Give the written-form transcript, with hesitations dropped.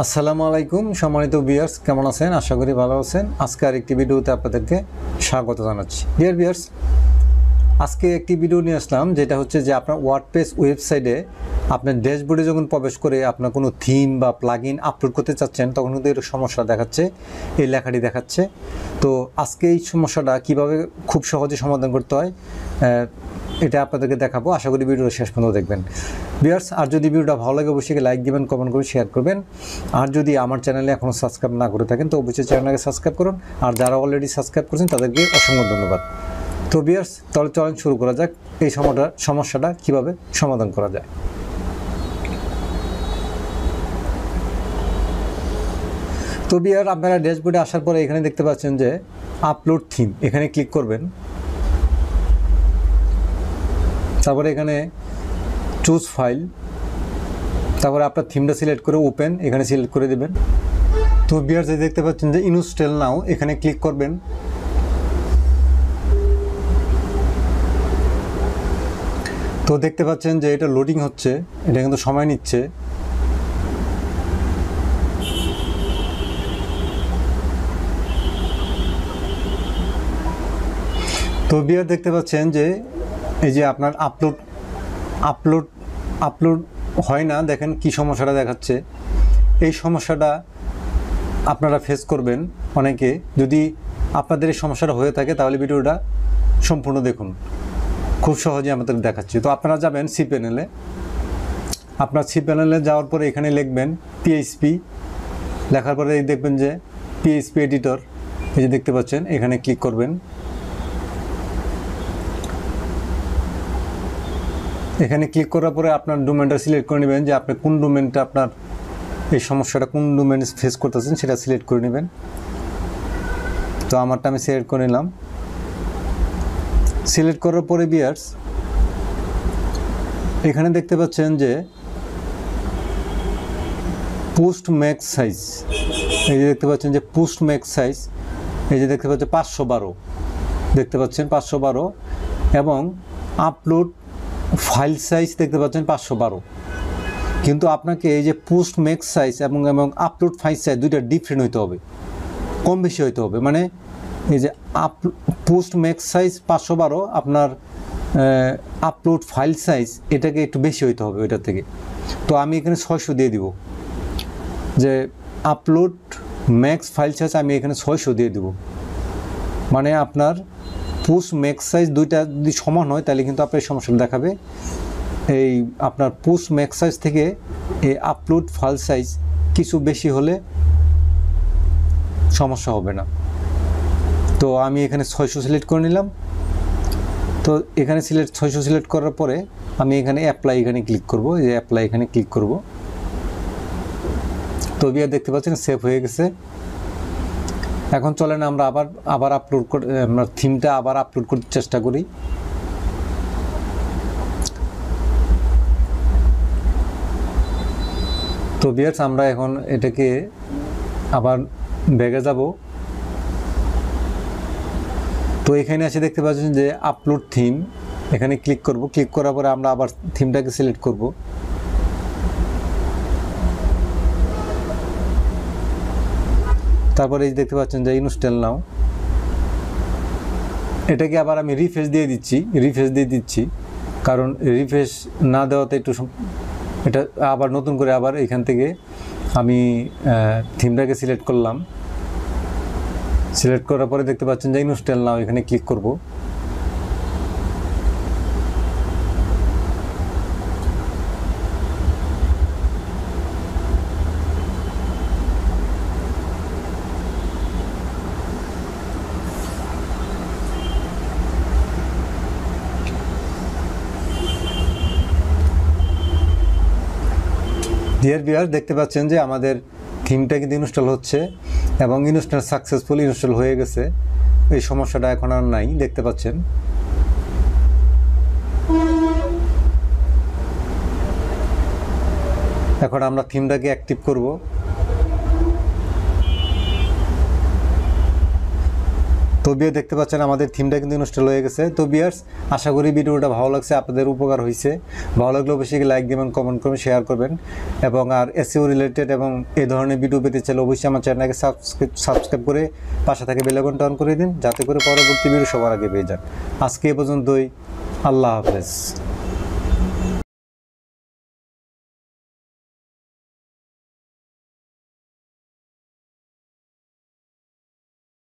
আসসালামু আলাইকুম সম্মানিত ভিউয়ার্স, কেমন আছেন? আশা করি ভালো আছেন। আজকে আরেকটি ভিডিওতে আপনাদেরকে স্বাগত জানাচ্ছি। ডিয়ার ভিউয়ার্স, আজকে একটি ভিডিও নিয়ে আসলাম, যেটা হচ্ছে যে আপনার ওয়ার্ডপ্রেস ওয়েবসাইটে আপনার ড্যাশবোর্ডে যখন প্রবেশ করে আপনার কোনো থিম বা প্লাগইন আপলোড করতে চাচ্ছেন, তখন কিন্তু এর সমস্যা দেখাচ্ছে, এই লেখাটি দেখাচ্ছে। তো আজকে এই সমস্যাটা কিভাবে খুব সহজে সমাধান করতে হয় এটা আপনাদেরকে দেখাবো। আশা করি ভিডিওটা শেষ পর্যন্ত দেখবেন। ভিউয়ার্স, আর যদি ভিডিওটা ভালো লাগে অবশ্যই লাইক দিবেন, কমেন্ট করে শেয়ার করবেন। আর যদি আমার চ্যানেলে এখনও সাবস্ক্রাইব না করে থাকেন তো অবশ্যই চ্যানেলটাকে সাবস্ক্রাইব করুন। আর যারা অলরেডি সাবস্ক্রাইব করেছেন তাদেরকে অসংখ্য ধন্যবাদ। তো ভিউয়ার্স, তাহলে চলেন শুরু করা যাক এই সমস্যাটা কীভাবে সমাধান করা যায়। তো ভিউয়ার, আপনারা ড্যাশবোর্ডে আসার পরে এখানে দেখতে পাচ্ছেন যে আপলোড থিম, এখানে ক্লিক করবেন। তারপরে এখানে চুজ ফাইল, তারপরে আপনার থিমটা সিলেক্ট করে ওপেন এখানে সিলেক্ট করে দেবেন। তো ভিউয়ার্স, দেখতে পাচ্ছেন যে ইনস্টল নাও, এখানে ক্লিক করবেন। তো দেখতে পাচ্ছেন যে এটা লোডিং হচ্ছে, এটা কিন্তু সময় নিচ্ছে। তো ভিউয়ার, দেখতে পাচ্ছেন যে এই যে আপনার আপলোড হয় না। দেখেন কি সমস্যাটা দেখাচ্ছে। এই সমস্যাটা আপনারা ফেস করবেন অনেকে। যদি আপনাদের এই সমস্যাটা হয়ে থাকে তাহলে ভিডিওটা সম্পূর্ণ দেখুন, খুব সহজে আমাদের দেখাচ্ছি। তো আপনারা যাবেন সি প্যানেলে। আপনার সি প্যানেলে যাওয়ার পরে এখানে লিখবেন পিএইচপি, লেখার পরে দেখবেন যে পিএইচপি এডিটর, এই যে দেখতে পাচ্ছেন, এখানে ক্লিক করবেন। এখানে ক্লিক করার পরে আপনার ডোমেনটা সিলেক্ট করে নেবেন, যে আপনি কোন ডোমেনটা, আপনার এই সমস্যাটা কোন ডোমেন ফেস করতেছেন সেটা সিলেক্ট করে নেবেন। তো আমারটা আমি সিলেক্ট করে নিলাম। সিলেক্ট করার পরে ভিউয়ার্স, এখানে দেখতে পাচ্ছেন যে পোস্ট ম্যাক্স সাইজ, এই যে দেখতে পাচ্ছেন যে পোস্ট ম্যাক্স সাইজ, এই যে দেখতে পাচ্ছেন 512, দেখতে পাচ্ছেন 512, এবং আপলোড ফাইল সাইজ দেখতে পাচ্ছেন 512। কিন্তু আপনাকে এই যে পোস্ট ম্যাক্স সাইজ এবং আপলোড ফাইল সাইজ দুইটা ডিফারেন্ট হইতে হবে, কম বেশি হইতে হবে। মানে এই যে পোস্ট ম্যাক্স সাইজ 512, আপনার আপলোড ফাইল সাইজ এটাকে একটু বেশি হইতে হবে ওইটার থেকে। তো আমি এখানে 600 দিয়ে দিব, যে আপলোড ম্যাক্স ফাইল সাইজ আমি এখানে 600 দিয়ে দিব। মানে আপনার পোস্ট ম্যাক্স সাইজ দুইটা যদি সমান হয় তাহলে কিন্তু আপনার সমস্যা দেখাবে। এই আপনার পোস্ট ম্যাক্স সাইজ থেকে এই আপলোড ফাইল সাইজ কিছু বেশি হলে সমস্যা হবে না। তো আমি এখানে 600 সিলেক্ট করে নিলাম। তো এখানে 600 সিলেক্ট করার পরে আমি এখানে অ্যাপ্লাই এখানে ক্লিক করব, এই যে অ্যাপ্লাই এখানে ক্লিক করব। তো ভিউয়ার, দেখতে পাচ্ছেন সেভ হয়ে গেছে। এখন চলেন আমরা আবার আপলোড করে আমরা থিমটা আবার আপলোড করতে চেষ্টা করি। তো ভিউয়ার্স, আমরা এখন এটাকে আবার ব্যাগে যাব। তো এখানে এসে দেখতে পাচ্ছেন যে আপলোড থিম, এখানে ক্লিক করব। ক্লিক করার পরে আমরা আবার থিমটাকে সিলেক্ট করব। তারপরে এই দেখতে পাচ্ছেন যে ইনস্টল নাও, এটাকে আবার আমি রিফ্রেশ দিয়ে দিচ্ছি, কারণ রিফ্রেশ না দেওয়াতে একটু এটা আবার নতুন করে আবার এখান থেকে আমি থিমটাকে সিলেক্ট করলাম। সিলেক্ট করার পরে দেখতে পাচ্ছেন যে ইনস্টল নাও, এখানে ক্লিক করব। ডিয়ার ভিউয়ার, দেখতে পাচ্ছেন যে আমাদের থিমটা কিন্তু ইনস্টল হচ্ছে এবং ইনস্টল সাকসেসফুল ইনস্টল হয়ে গেছে। এই সমস্যাটা এখন আর নাই, দেখতে পাচ্ছেন। এখন আমরা থিমটাকে অ্যাক্টিভ করব। তো বিয়ার দেখতে পাচ্ছেন আমাদের থিমটা কিন্তু ইনস্টল হয়ে গেছে। তো বিয়ার্স, আশা করি ভিডিওটা ভালো লাগছে, আপনাদের উপকার হয়েছে। ভালো লাগলে অবশ্যই লাইক দিবেন, কমেন্ট করবেন, শেয়ার করবেন। এবং আর এসইও রিলেটেড এবং এই ধরনের ভিডিও পেতে চাইলে অবশ্যই আমার চ্যানেলকে সাবস্ক্রাইব করে পাশে থেকে বেল আইকনটা অন করে দিন, যাতে করে পরবর্তী ভিডিও সবার আগে পেয়ে যান। আজকে এ পর্যন্তই, আল্লাহ হাফেজ।